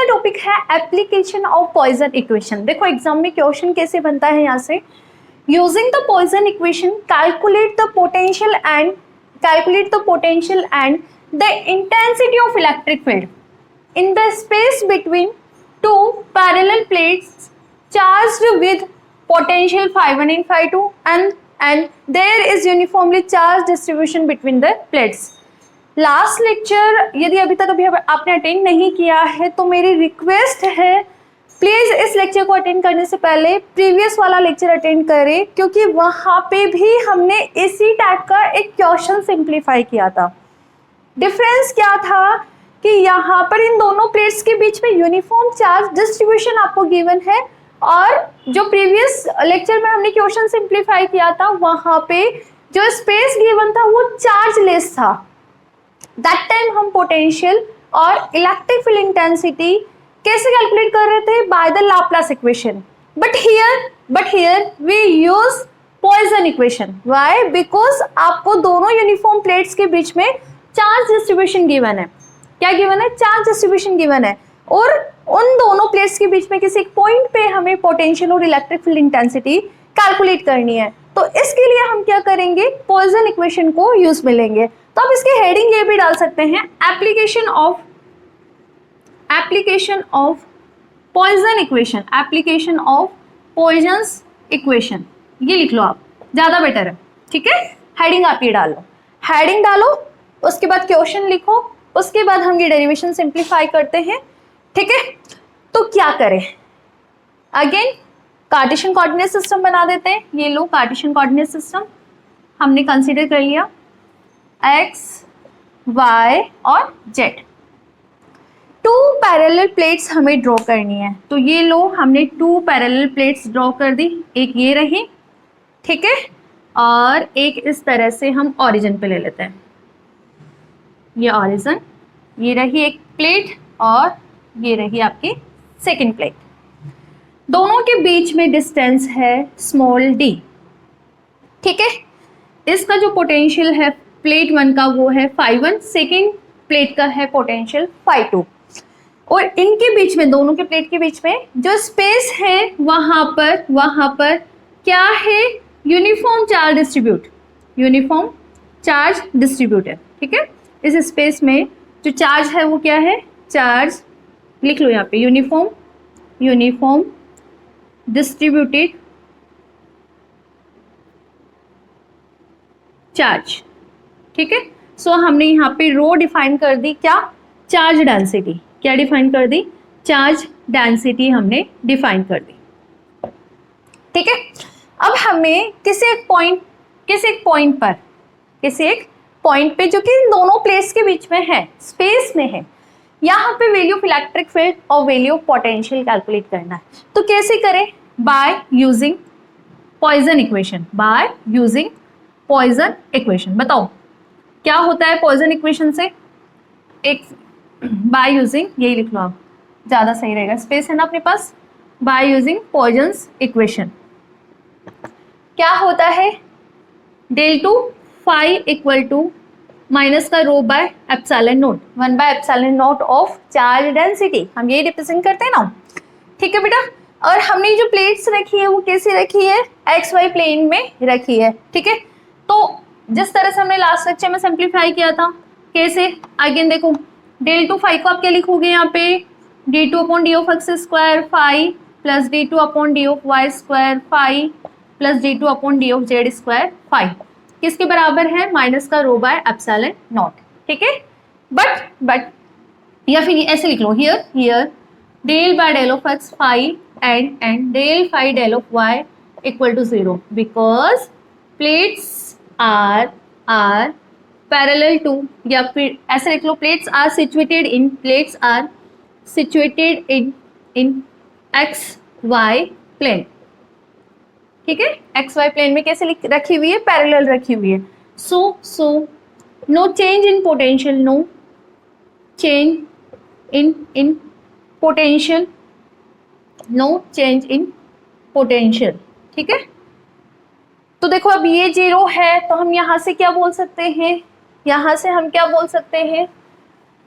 Topic है application of Poisson equation. देखो exam में क्वेश्चन कैसे बनता है यहाँ से, using the Poisson equation calculate the potential and the intensity of electric field in the space between two parallel plates charged with potential phi1 and phi2 and there is uniformly charged distribution between the plates। Last lecture यदि अभी तक आपने attend नहीं किया है तो मेरी request है प्लीज इस लेक्चर को अटेंड करने से पहले प्रीवियस वाला लेक्चर अटेंड करें, क्योंकि वहां पे भी हमने इसी टाइप का एक क्वेश्चन सिंप्लीफाई किया था। डिफरेंस क्या था कि यहाँ पर इन दोनों प्लेट्स के बीच में यूनिफॉर्म चार्ज डिस्ट्रीब्यूशन आपको गिवन है, और जो प्रीवियस लेक्चर में हमने क्वेश्चन सिंप्लीफाई किया था वहां पे जो स्पेस गिवन था वो चार्जलेस था। दैट टाइम हम पोटेंशियल और इलेक्ट्रिक फील्ड इंटेंसिटी कैसे कैलकुलेट कर रहे थे, by the Laplace equation. But here we use Poisson equation. Why? Because आपको दोनों यूनिफॉर्म प्लेट्स के बीच में चार्ज डिस्ट्रीब्यूशन गिवन है। क्या गिवन है? चार्ज डिस्ट्रीब्यूशन गिवन है, और उन दोनों प्लेट्स के बीच में किसी एक पॉइंट पे हमें पोटेंशियल और इलेक्ट्रिक फील्ड इंटेंसिटी कैलकुलेट करनी है। तो इसके लिए हम क्या करेंगे, पॉइजन इक्वेशन को यूज में लेंगे। तो आप इसके हेडिंग ये भी डाल सकते हैं, application of Poisson equation, application of Poisson's equation, ये लिख लो आप, ज्यादा बेटर है। ठीक है, हेडिंग आप ये डालो, हेडिंग डालो, उसके बाद क्वेश्चन लिखो, उसके बाद हम ये डेरिवेशन सिंप्लीफाई करते हैं। ठीक है, तो क्या करें, अगेन कार्टेशियन कोऑर्डिनेट सिस्टम बना देते हैं। ये लो कार्टेशियन कोऑर्डिनेट सिस्टम हमने कंसीडर कर लिया, एक्स वाई और जेड। टू पैरेलल प्लेट्स हमें ड्रॉ करनी है, तो ये लो हमने टू पैरेलल प्लेट्स ड्रॉ कर दी, एक ये रही, ठीक है, और एक इस तरह से हम ओरिजिन पे ले लेते हैं। ये ऑरिजिन, ये रही एक प्लेट और ये रही आपकी सेकंड प्लेट। दोनों के बीच में डिस्टेंस है स्मॉल डी। ठीक है, इसका जो पोटेंशियल है प्लेट 1 का वो है phi1, सेकंड प्लेट का है पोटेंशियल phi2, और इनके बीच में, दोनों के प्लेट के बीच में जो स्पेस है वहां पर क्या है, यूनिफॉर्म चार्ज डिस्ट्रीब्यूट है। ठीक है, इस स्पेस में जो चार्ज है वो क्या है, चार्ज लिख लो यहाँ पे, यूनिफॉर्म डिस्ट्रीब्यूटेड चार्ज। ठीक है, सो हमने यहाँ पे रो डिफाइन कर दी, क्या, चार्ज डेंसिटी। क्या डिफाइन कर दी, चार्ज डेंसिटी हमने डिफाइन कर दी। ठीक है, अब हमें किसी एक पॉइंट पे जो कि इन दोनों प्लेट्स के बीच में है, स्पेस में है, यहाँ पे वैल्यू ऑफ इलेक्ट्रिक फील्ड और वैल्यू ऑफ पोटेंशियल कैलकुलेट करना है। तो कैसे करें, बाय यूजिंग पॉइजन इक्वेशन। बताओ क्या होता है पॉइजन इक्वेशन से, एक बाय यूजिंग, यही लिख लो आप, ज्यादा सही रहेगा, स्पेस है ना अपने पास, बाय यूजिंग पॉइजन्स इक्वेशन। क्या होता है, del two phi equal to minus का rho by epsilon naught, 1 by epsilon naught of charge density, हम यही रिप्रेजेंट करते हैं ना। ठीक है बेटा, और हमने जो प्लेट्स रखी है वो कैसे रखी है, एक्स वाई प्लेन में रखी है। ठीक है, तो जिस तरह से हमने लास्ट लेक्चर में सिंप्लीफाई किया था, कैसे, अगेन देखो, डेल टू फाई को आप क्या लिखोगे यहाँ पे, d2 upon d of x square phi plus d2 upon d of y square phi plus d2 upon d of z square phi, किसके बराबर है, माइनस का रो बाय एप्सिलॉन नॉट। ठीक है, बट या फिर ऐसे लिख लो, here del by del of X phi and del phi del of Y equal to 0, because plates are parallel to, या फिर ऐसे लिख लो, plates are situated in X Y plane. ठीक है, एक्स वाई प्लेन में कैसे रखी हुई है, पैरेलल रखी हुई है। So no change in potential, no change in potential, no change in potential. ठीक है, तो देखो अब ये 0 है, तो हम यहाँ से क्या बोल सकते हैं,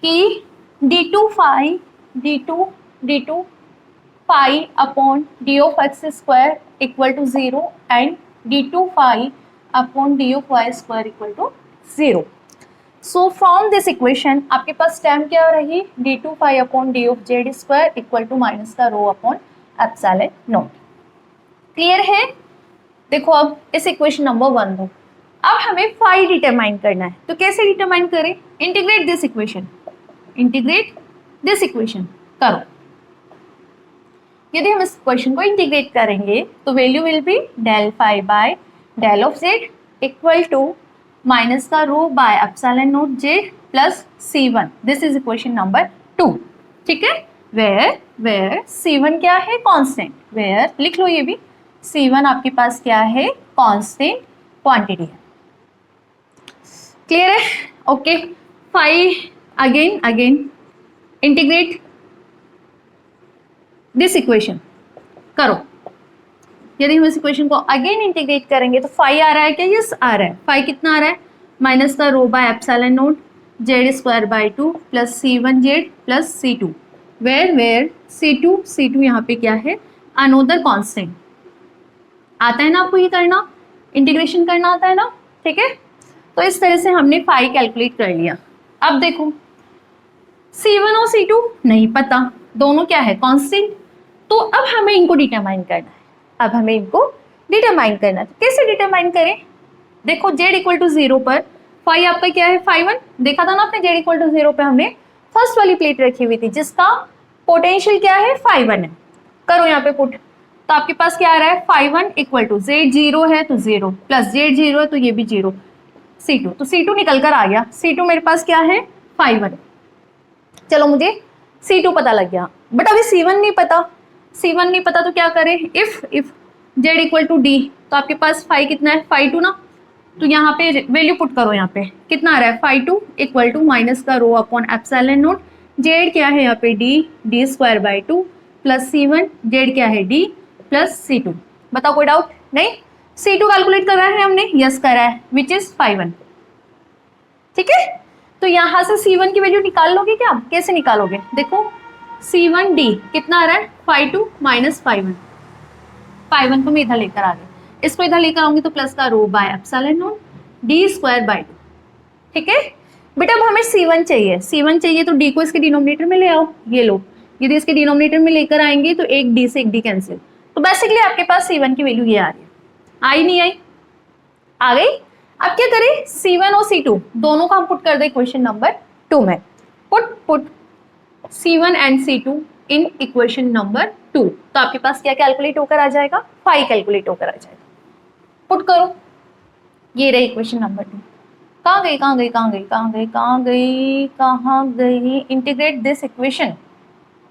कि d2 phi d2 phi upon d of x square equal to 0 and d2 phi upon d of y square equal to 0. So from this equation आपके पास टर्म क्या रही, d2 phi upon d of z square equal to minus का rho upon epsilon naught. Clear है? देखो अब इस equation number 1 दो. अब हमें फाई डिटरमाइन करना है, तो कैसे डिटरमाइन करें? Integrate this equation, integrate this equation करो. यदि हम इस इक्वेशन को इंटीग्रेट करेंगे तो value will be del phi by del of Z equal to minus का rho by epsilon naught Z plus c1. This is equation number 2. ठीक है, वेयर c1 क्या है? कांस्टेंट. वेयर लिख लो ये भी, c1 आपके पास क्या है? कांस्टेंट क्वांटिटी है. क्लियर है? Okay, phi again integrate this equation करो. यदि हम इस इक्वेशन को अगेन इंटीग्रेट करेंगे तो फाई आ रहा है क्या? यस आ रहा है. फाई कितना आ रहा है? माइनस का rho by epsilon naught Z square by 2 plus c1 Z plus c2. Where c2 यहाँ पे क्या है? Another constant. आता है ना आपको ये करना, इंटीग्रेशन करना आता है ना? ठीक है, तो इस तरह से हमने फाई कैलकुलेट कर लिया. अब देखो c1 और c2 नहीं पता, दोनों क्या है? कांस्टेंट. तो अब हमें इनको डिटरमाइन करना है. तो कैसे डिटरमाइन करें? देखो z इक्वल टू 0 पर फाई आपका क्या है? फाई 1. देखा था ना आपने, z इक्वल टू 0 पे हमने फर्स्ट वाली प्लेट रखी हुई थी जिसका पोटेंशियल क्या है? फाई 1 है. करो यहाँ पे पुट, तो आपके पास क्या आ रहा है? फाई 1 इक्वल टू z 0 है तो 0 प्लस z 0 है तो ये भी 0 c2. तो c2 निकल कर आ गया. c2 मेरे पास क्या है? फाई 1. चलो मुझे c2 पता लग गया, बट अभी c1 नहीं पता तो क्या करें? If z equal to d, तो आपके पास फाई कितना है? फाई 2 ना. तो यहाँ पे वैल्यू पुट करो. यहाँ पे कितना आ रहा है? फाई 2 इक्वल टू माइनस का rho upon epsilon not z क्या है यहाँ पे? d square by 2 plus c1 z क्या है? d plus c2. बताओ कोई डाउट? नहीं. c2 कैलकुलेट करा है हमने, यस करा है, विच इज फाई 1. ठीक है, तो यहाँ से c1 की वैल्यू निकाल लोगे क्या? कैसे निकालोगे? देखो c1 d कितना आ रहा है? Phi 2 minus phi 1. फाई 1 को मैं इधर लेकर आ गई, इसको इधर लेकर आऊंगी तो प्लस का rho by epsilon naught d square by 2. ठीक है बेटा, अब हमें c1 चाहिए तो d को इसके डिनोमिनेटर में ले आओ. ये लो, यदि इसके डिनोमिनेटर में लेकर आएंगे तो एक d से एक d कैंसिल. तो बेसिकली आपके पास c1 की वैल्यू ये आ रही है. आई नहीं आई? आ गई. अब क्या करें? c1 और c2 दोनों को हम पुट कर दे इक्वेशन नंबर 2 में. Put c1 and c2 in equation number 2. तो आपके पास क्या कैलकुलेट होकर आ जाएगा? फाई कैलकुलेट होकर आ जाएगा. पुट करो, ये रही इक्वेशन नंबर 2. कहाँ गई? Integrate this equation.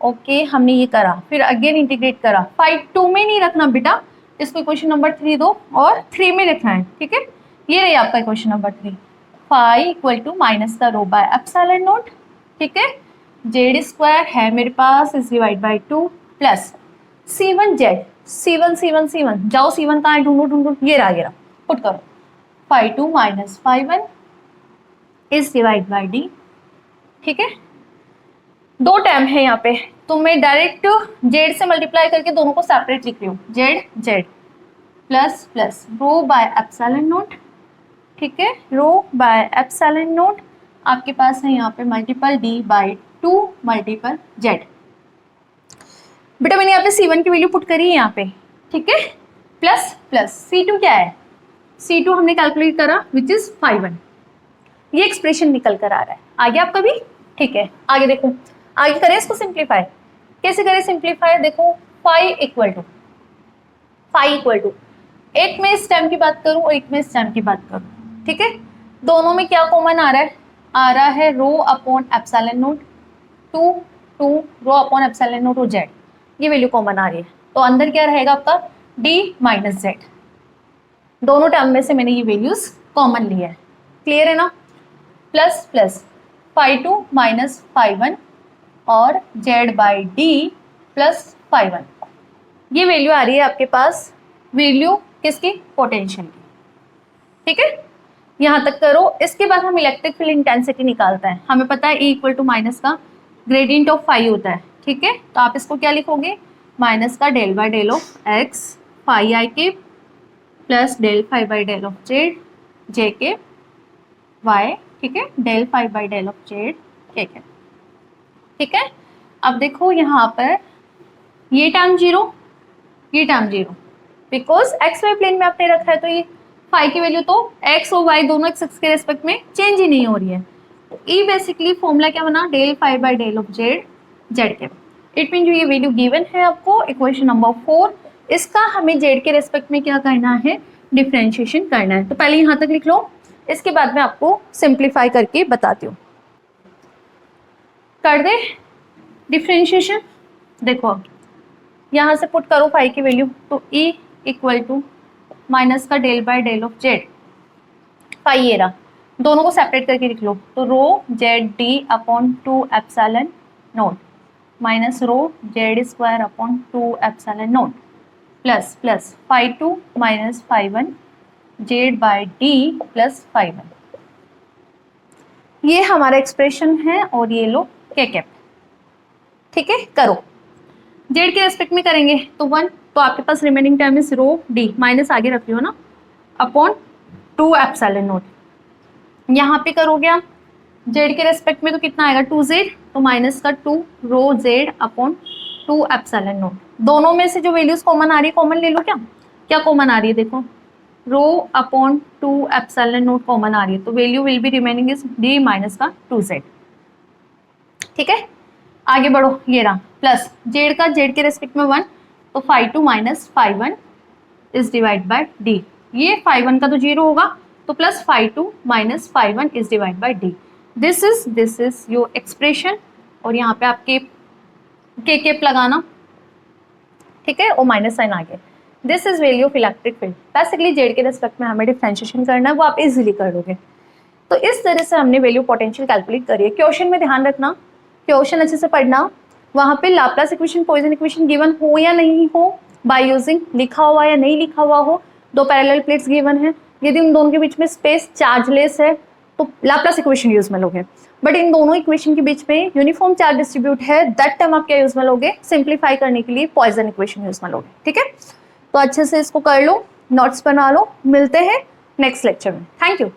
ओके, हमने ये करा, फिर अगेन इंटीग्रेट करा. फाई 2 में नहीं रखना बेटा, इसको इक्वेशन नंबर 3 दो और 3 में रखना है. ठीक है, ये रही आपका equation number 3. Phi equal to minus का रो बाय एप्सिलॉन नॉट. ठीक है, जेड स्क्वायर है मेरे पास is divide by 2 plus c1 Z. c1 जाओ, c1 कहाँ है? ढूंढो. ये रहा. पुट करो. Phi 2 minus phi 1 is divide by d. ठीक है, दो टर्म है यहाँ पे, तो मैं डायरेक्ट जेड से मल्टीप्लाई करके दोनों को सेपरेट लिख रही हूँ. Z plus row by epsilon not. ठीक है, रो बाय एप्सिलॉन नॉट आपके पास है यहाँ पे multiple d by 2 multiple Z. बेटा मैंने यहाँ पे c1 की वैल्यू पुट करी है यहाँ पे. ठीक है, प्लस c2 क्या है? c2 हमने कैलकुलेट करा विच इज फाई 1. ये एक्सप्रेशन निकल कर आ रहा है. आगे आपका भी ठीक है. आगे देखो, आगे करें इसको सिंप्लीफाई. कैसे करें सिंप्लीफाई? देखो फाई इक्वल टू एक में इस टर्म की बात करूं और एक में इस टर्म की बात करूं. ठीक है, दोनों में क्या कॉमन आ रहा है? रो upon epsilon not 2 row upon epsilon not और जेड. ये वैल्यू कॉमन आ रही है, तो अंदर क्या रहेगा आपका? d minus Z. दोनों टर्म में से मैंने ये वैल्यूज कॉमन लिया है. क्लियर है ना? प्लस फाई 2 माइनस फाई 1 और z by d plus phi 1. ये वैल्यू आ रही है आपके पास, वैल्यू किसकी? पोटेंशियल की. ठीक है, यहाँ तक करो. इसके बाद हम इलेक्ट्रिक फील्ड इंटेंसिटी निकालते हैं. हमें पता है E इक्वल टू माइनस का ग्रेडियंट ऑफ फाई होता है. ठीक है, तो आप इसको क्या लिखोगे, माइनस का del by del of X phi I K plus del phi by del of Z J K Y, ठीक है, del phi by del of Z K, ठीक है। अब देखो यहाँ पर ये टर्म जीरो, ये term zero, because X Y plane में आपने रखा है, तो ये फाई की वैल्यू तो एक्स और वाई दोनों एक्स के रेस्पेक्ट में चेंज ही नहीं हो रही है। तो ई बेसिकली फॉर्मूला क्या बना, del phi by del of z z के। इट मीन जो ये वैल्यू गिवन है आपको इक्वेशन नंबर 4, इसका हमें जेड के रेस्पेक्ट में क्या करना है, डिफ्रेंशिएशन करना है। तो पहले यहाँ तक लिख लो, इसके बाद में आपको सिंप्लीफाई करके बताती हूँ। कर दे डिफ्रेंशिएशन, देखो यहाँ से पुट करो फाई की वैल्यू, तो ई इक्वल टू माइनस का del by del of Z, phi ये रहा, दोनों को सेपरेट करके लिख लो, तो rho Z D upon 2 epsilon naught minus rho Z square upon 2 epsilon naught plus plus phi 2 minus phi 1 Z by D plus phi 1। ये हमारा एक्सप्रेशन है और ये लो के कैप, ठीक है। करो जेड के रेस्पेक्ट में करेंगे तो 1, तो आपके पास remaining term is rho D, minus आगे रख लो ना, अपॉन 2 एप्सिलॉन नॉट। यहाँ पे करोगे आप जेड के रेस्पेक्ट में तो कितना आएगा 2z, तो माइनस का 2 रो जेड अपॉन 2 एप्सिलॉन नॉट। दोनों में से जो वैल्यूज कॉमन आ रही है, कॉमन ले लो, क्या क्या कॉमन आ रही है, देखो rho upon 2 epsilon naught common आ रही है, तो value will be remaining is D minus का 2z, ठीक है। आगे बढ़ो, ये रहा प्लस जेड का जेड के रेस्पेक्ट में 1, तो phi 2 minus phi 1 is divide by D, ये फाई 1 का तो 0 होगा, तो plus phi 2 minus phi 1 is divide by D. This is your expression, और यहाँ पे आपके के केप लगाना, ठीक है, और माइनस साइन आ गया। This is value of electric field. Basically Z के रेस्पेक्ट में हमें डिफरेंशिएशन करना है, वो आप इजीली कर लोगे। तो इस तरह से हमने वैल्यू पोटेंशियल कैलकुलेट करी है। क्वेश्चन में ध्यान रखना, क्वेश्चन अच्छे से पढ़ना, वहाँ पे Laplace equation Poisson equation given हो या नहीं हो, बाय यूजिंग लिखा हुआ या नहीं लिखा हुआ हो, दो पैरेलल प्लेट्स गिवन है, यदि उन दोनों के बीच में स्पेस चार्जलेस है तो लाप्लास इक्वेशन यूज में लोगे, बट इन दोनों इक्वेशन के बीच में यूनिफॉर्म चार्ज डिस्ट्रीब्यूट है, दैट टाइम आप क्या यूज में लोगे, सिंप्लीफाई करने के लिए पॉइसन इक्वेशन यूज में लोगे, ठीक है। तो अच्छे से इसको कर लो, नोट्स बना लो, मिलते हैं नेक्स्ट लेक्चर में। Thank you.